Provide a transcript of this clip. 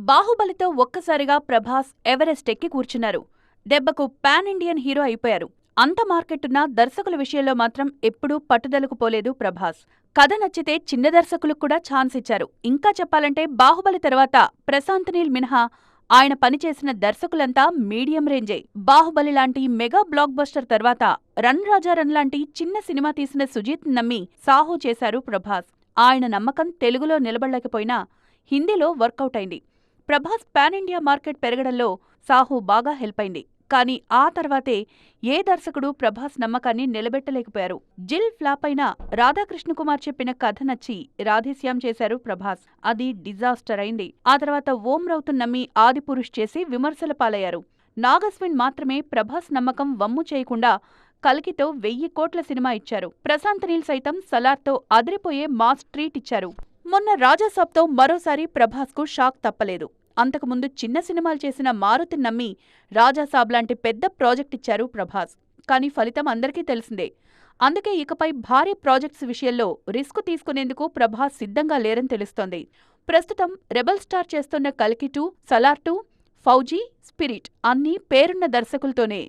బాహుబలితో ఒక్కసారిగా ప్రభాస్ ఎవరెస్ట్ ఎక్కి కూర్చున్నారు. దెబ్బకు పాన్ ఇండియన్ హీరో అయిపోయారు. అంత మార్కెట్టున్నా దర్శకుల విషయంలో మాత్రం ఎప్పుడూ పట్టుదలకు పోలేదు ప్రభాస్. కథ నచ్చితే చిన్న దర్శకులకు కూడా ఛాన్స్ ఇచ్చారు. ఇంకా చెప్పాలంటే బాహుబలి తర్వాత ప్రశాంత్ నీల్ మినహా ఆయన పనిచేసిన దర్శకులంతా మీడియం రేంజే. బాహుబలి లాంటి మెగా బ్లాక్ బస్టర్ తర్వాత రన్ రాజా రన్ లాంటి చిన్న సినిమా తీసిన సుజీత్ నమ్మి సాహో చేశారు ప్రభాస్. ఆయన నమ్మకం తెలుగులో నిలబడలేకపోయినా హిందీలో వర్కౌట్ అయింది. ప్రభాస్ పాన్ ఇండియా మార్కెట్ పెరగడంలో సాహో బాగా హెల్ప్ అయింది. కానీ ఆ తర్వాతే ఏ దర్శకుడు ప్రభాస్ నమ్మకాన్ని నిలబెట్టలేకపోయారు. జిల్ ఫ్లాప్ అయినా రాధాకృష్ణ కుమార్ చెప్పిన కథ నచ్చి రాధేశ్యామ్ చేశారు ప్రభాస్. అది డిజాస్టర్ అయింది. ఆ తర్వాత ఓం రౌతు నమ్మి ఆదిపురుష్ చేసి విమర్శల పాలయ్యారు. నాగస్విన్ మాత్రమే ప్రభాస్ నమ్మకం వమ్ము చేయకుండా కల్కితో 1000 కోట్ల సినిమా ఇచ్చారు. ప్రశాంత్ నీల్ సైతం సలార్తో అదిరిపోయే మాస్ ట్రీట్ ఇచ్చారు. మొన్న రాజాసాబ్తో మరోసారి ప్రభాస్కు షాక్ తప్పలేదు. అంతకుముందు చిన్న సినిమాలు చేసిన మారుతిని నమ్మి రాజాసాబ్ లాంటి పెద్ద ప్రాజెక్ట్ ఇచ్చారు ప్రభాస్. కానీ ఫలితం అందరికీ తెలిసిందే. అందుకే ఇకపై భారీ ప్రాజెక్ట్స్ విషయంలో రిస్క్ తీసుకునేందుకు ప్రభాస్ సిద్ధంగా లేరని తెలుస్తోంది. ప్రస్తుతం రెబల్ స్టార్ చేస్తున్న కల్కి 2, సలార్ 2, ఫౌజీ, స్పిరిట్ అన్నీ పేరున్న దర్శకులతోనే.